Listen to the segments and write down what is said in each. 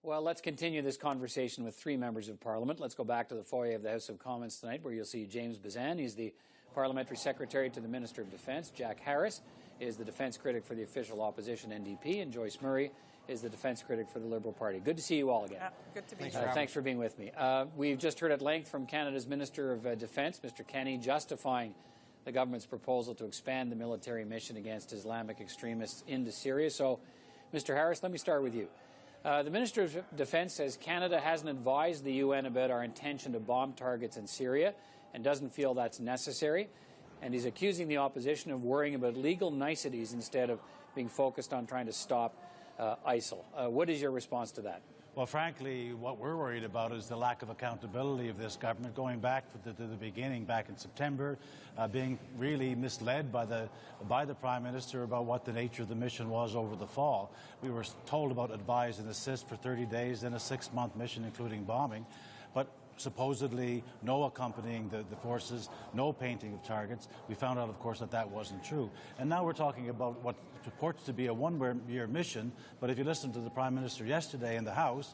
Well, let's continue this conversation with three members of Parliament. Let's go back to the foyer of the House of Commons tonight, where you'll see James Bezan. He's the Parliamentary Secretary to the Minister of Defence. Jack Harris is the Defence Critic for the official opposition NDP. And Joyce Murray is the Defence Critic for the Liberal Party. Good to see you all again. Yeah, good to be here. Thanks for being with me. We've just heard at length from Canada's Minister of Defence, Mr. Kenny, justifying the government's proposal to expand the military mission against Islamic extremists into Syria. So, Mr. Harris, let me start with you. The Minister of Defence says Canada hasn't advised the UN about our intention to bomb targets in Syria and doesn't feel that's necessary. And he's accusing the opposition of worrying about legal niceties instead of being focused on trying to stop ISIL. What is your response to that? Well, frankly, what we're worried about is the lack of accountability of this government, going back to the beginning, back in September, being really misled by the Prime Minister about what the nature of the mission was over the fall. We were told about advise and assist for 30 days, then a 6-month mission, including bombing. But supposedly no accompanying the forces, no painting of targets. We found out, of course, that that wasn't true. And now we're talking about what purports to be a one-year mission, but if you listen to the Prime Minister yesterday in the House,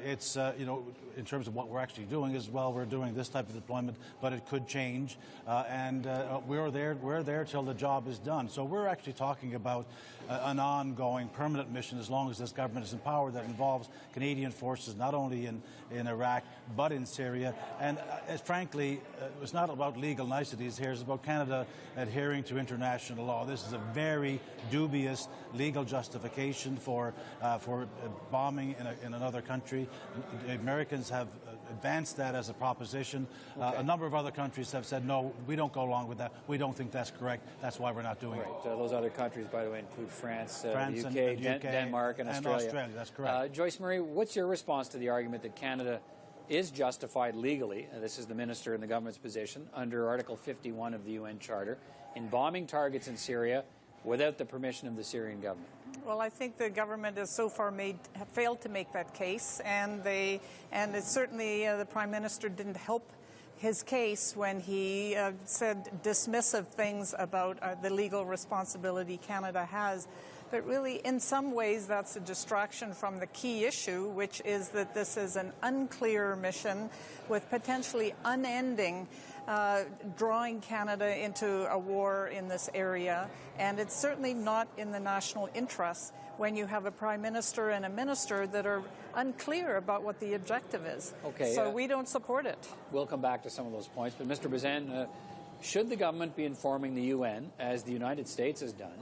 it's, you know, in terms of what we're actually doing is, well, we're doing this type of deployment, but it could change, and we're there till the job is done. So we're actually talking about an ongoing permanent mission as long as this government is in power that involves Canadian forces not only in Iraq, but in Syria. And frankly, it's not about legal niceties here. It's about Canada adhering to international law. This is a very dubious legal justification for bombing in another country. The Americans have advanced that as a proposition. Okay. A number of other countries have said, no, we don't go along with that. We don't think that's correct. That's why we're not doing it. Those other countries, by the way, include France, the UK, Denmark, and Australia. That's correct. Joyce Murray, what's your response to the argument that Canada is justified legally, this is the Minister in the government's position, under Article 51 of the UN Charter, in bombing targets in Syria without the permission of the Syrian government? Well, I think the government has so far failed to make that case, and it's certainly the Prime Minister didn't help his case when he said dismissive things about the legal responsibility Canada has. But really, in some ways, that's a distraction from the key issue, which is that this is an unclear mission with potentially unending drawing Canada into a war in this area. And it's certainly not in the national interest when you have a Prime Minister and a Minister that are unclear about what the objective is. Okay, so we don't support it. We'll come back to some of those points. But Mr. Bezan, should the government be informing the UN, as the United States has done,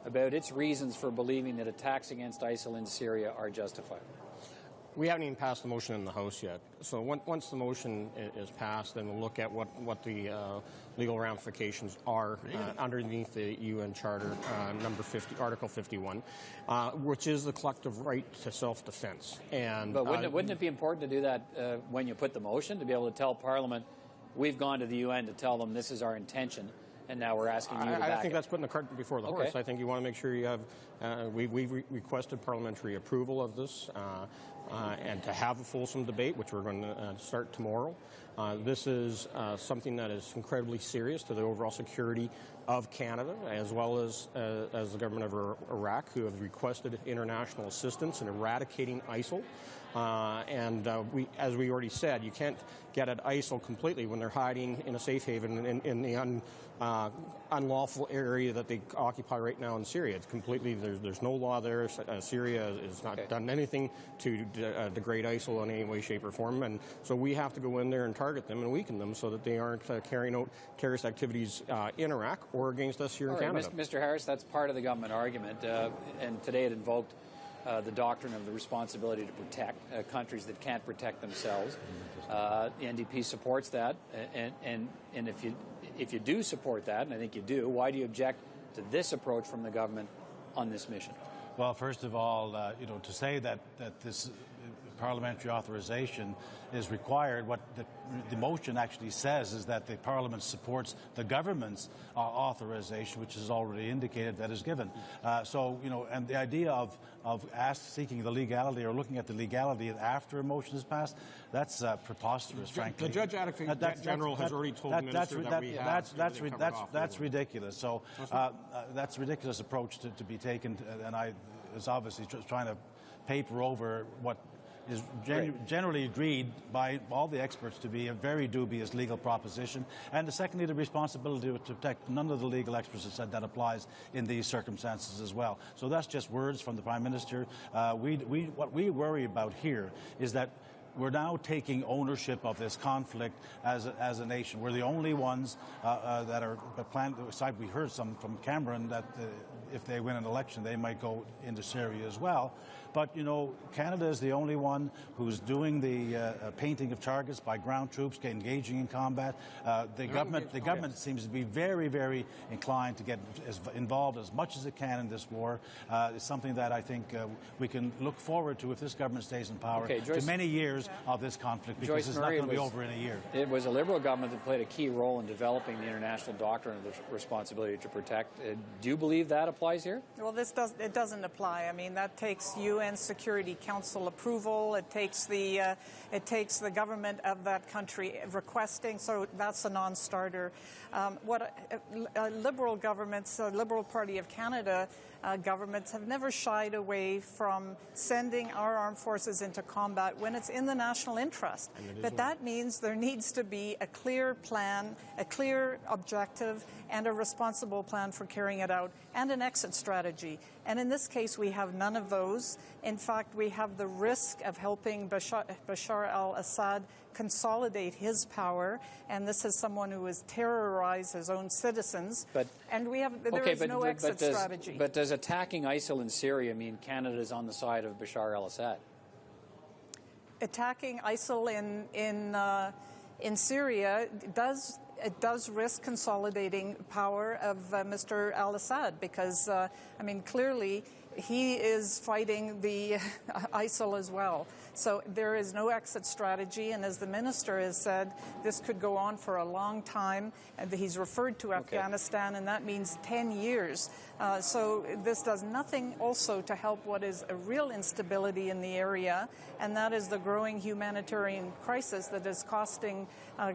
about its reasons for believing that attacks against ISIL in Syria are justified? We haven't even passed the motion in the House yet. So once the motion is passed, then we'll look at what the legal ramifications are underneath the UN Charter, Article 51, which is the collective right to self-defense. But wouldn't it be important to do that when you put the motion, to be able to tell Parliament, we've gone to the UN to tell them this is our intention, and now we're asking you to back I think that's putting the cart before the horse. I think you want to make sure you have, we requested parliamentary approval of this and to have a fulsome debate, which we're going to start tomorrow. This is something that is incredibly serious to the overall security of Canada, as well as the government of Iraq, who have requested international assistance in eradicating ISIL. As we already said, you can't get at ISIL completely when they're hiding in a safe haven in the unlawful area that they occupy right now in Syria. It's completely, there's no law there. Syria has not done anything to degrade ISIL in any way, shape, or form. And so we have to go in there and target them and weaken them so that they aren't carrying out terrorist activities in Iraq or against us here in Canada. Mr. Harris, that's part of the government argument. And today it invoked the doctrine of the responsibility to protect countries that can't protect themselves. The NDP supports that, and if you do support that, and I think you do, why do you object to this approach from the government on this mission? Well, first of all, you know, to say that this parliamentary authorization is required, what the motion actually says is that the Parliament supports the government's authorization, which is already indicated that is given. So, you know, and the idea of seeking the legality or looking at the legality after a motion is passed, that's preposterous, frankly. The Judge Advocate General has already told the Minister that we have. That's ridiculous. So that's a ridiculous approach to be taken, and I is obviously trying to paper over what is generally agreed by all the experts to be a very dubious legal proposition. And secondly, the responsibility to protect. None of the legal experts have said that applies in these circumstances as well. So that's just words from the Prime Minister. What we worry about here is that we're now taking ownership of this conflict as a nation. We're the only ones that are planned. We heard some from Cameron that if they win an election, they might go into Syria as well. But, you know, Canada is the only one who's doing the painting of targets by ground troops, engaging in combat. The government seems to be very, very inclined to get involved as much as it can in this war. It's something that I think we can look forward to if this government stays in power to many years of this conflict, because it's not going to be over in a year. It was a Liberal government that played a key role in developing the international doctrine of the responsibility to protect. Do you believe that applies here? Well, it doesn't apply. I mean, that takes UN Security Council approval. It takes the government of that country requesting. So that's a non-starter. Liberal governments, Liberal Party of Canada governments have never shied away from sending our armed forces into combat when it's in the national interest. But that means there needs to be a clear plan, a clear objective, and a responsible plan for carrying it out, and an exit strategy. And in this case, we have none of those. In fact, we have the risk of helping Bashar al-Assad consolidate his power, and this is someone who has terrorized his own citizens. And there is no exit strategy. But does attacking ISIL in Syria mean Canada is on the side of Bashar al-Assad? Attacking ISIL in Syria does risk consolidating power of Mr. al-Assad, because I mean, clearly he is fighting the ISIL as well. So there is no exit strategy, and as the minister has said, this could go on for a long time. And he's referred to Afghanistan, and that means 10 years. So this does nothing also to help what is a real instability in the area, and that is the growing humanitarian crisis that is costing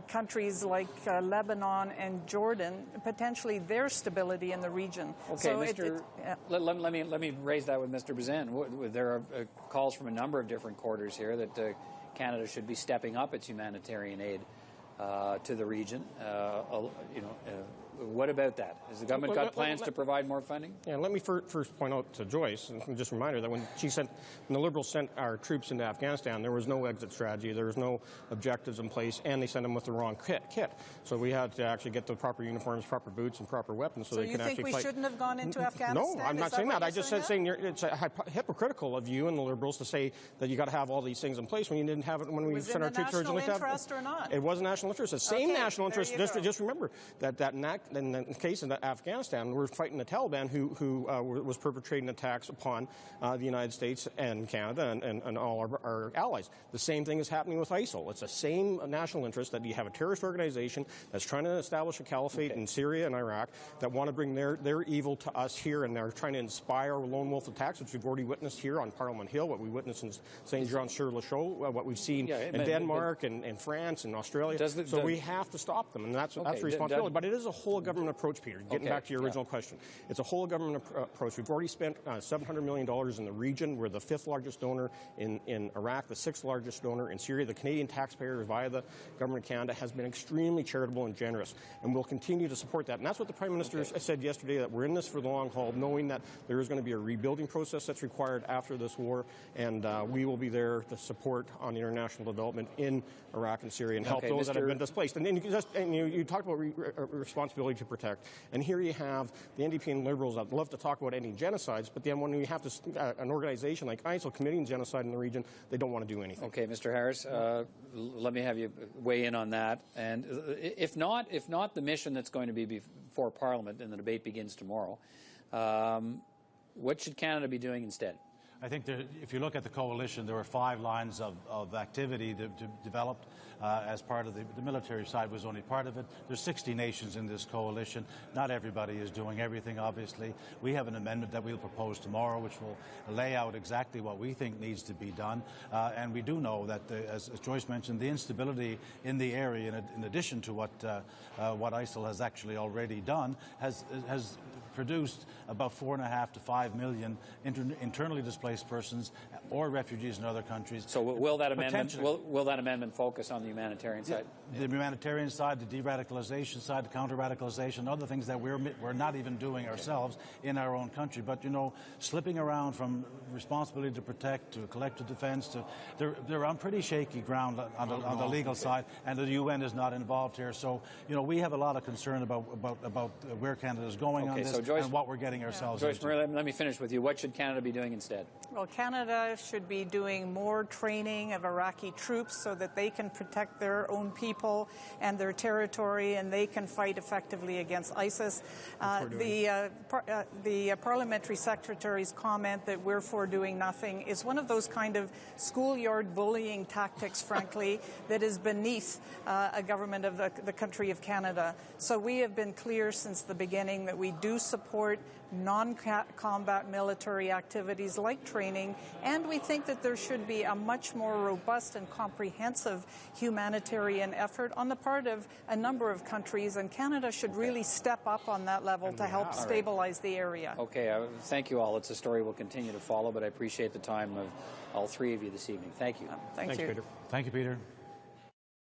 countries like Lebanon and Jordan potentially their stability in the region. Okay, so let me raise that with Mr. Bezan. There are calls from a number of different quarters here that Canada should be stepping up its humanitarian aid to the region. What about that? Has the government got plans to provide more funding? Yeah, let me first point out to Joyce, and just a reminder that when the Liberals sent our troops into Afghanistan, there was no exit strategy, there was no objectives in place, and they sent them with the wrong kit. So we had to actually get the proper uniforms, proper boots, and proper weapons so they could actually fight. So you think we shouldn't have gone into Afghanistan? No, I'm not saying that. I just said it's hypocritical of you and the Liberals to say that you got to have all these things in place when you didn't have it when we sent our troops originally. Was it in the national interest or not? It was a national interest. The same national interest. Just remember that in the case of Afghanistan, we're fighting the Taliban who was perpetrating attacks upon the United States and Canada and all our allies. The same thing is happening with ISIL. It's the same national interest that you have a terrorist organization that's trying to establish a caliphate in Syria and Iraq that want to bring their evil to us here, and they're trying to inspire lone wolf attacks, which we've already witnessed here on Parliament Hill, what we witnessed in St. Jean-sur-le-Chaux, what we've seen in Denmark and France and Australia. So we have to stop them, and that's responsibility. But it is a whole government approach, Peter. Getting back to your original question, it's a whole government approach. We've already spent $700 million in the region. We're the 5th largest donor in Iraq, the 6th largest donor in Syria. The Canadian taxpayer, via the government of Canada, has been extremely charitable and generous, and we'll continue to support that. And that's what the Prime Minister said yesterday, that we're in this for the long haul, knowing that there is going to be a rebuilding process that's required after this war, and we will be there to support on international development in Iraq and Syria and help those that have been displaced. And then you talked about responsibility to protect. And here you have the NDP and Liberals that love to talk about ending genocides, but then when we have an organization like ISIL committing genocide in the region, they don't want to do anything. Okay, Mr. Harris, let me have you weigh in on that. And if not the mission that's going to be before Parliament and the debate begins tomorrow, what should Canada be doing instead? I think if you look at the coalition, there were 5 lines of activity developed as part of the military side was only part of it. There's 60 nations in this coalition. Not everybody is doing everything, obviously. We have an amendment that we'll propose tomorrow, which will lay out exactly what we think needs to be done. And we do know that, as Joyce mentioned, the instability in the area, in addition to what ISIL has actually already done, has produced about 4.5 to 5 million internally displaced persons, or refugees in other countries. So will that amendment focus on the humanitarian side? The humanitarian side, the de-radicalization side, the counter-radicalization, other things that we're not even doing ourselves in our own country. But, you know, slipping around from responsibility to protect to collective defense to they're on pretty shaky ground on the legal side, and the UN is not involved here. So, you know, we have a lot of concern about where Canada is going on this, Joyce, and what we're getting ourselves Joyce into. Marie, let me finish with you. What should Canada be doing instead? Well, Canada should be doing more training of Iraqi troops so that they can protect their own people and their territory, and they can fight effectively against ISIS. The parliamentary secretary's comment that we're for doing nothing is one of those kind of schoolyard bullying tactics, frankly, that is beneath a government of the country of Canada. So we have been clear since the beginning that we do support non-combat military activities like training, and we think that there should be a much more robust and comprehensive humanitarian effort on the part of a number of countries, and Canada should really step up on that level to help stabilize the area. Okay, thank you all. It's a story we'll continue to follow, but I appreciate the time of all three of you this evening. Thank you. Thank you. Peter. Thank you, Peter.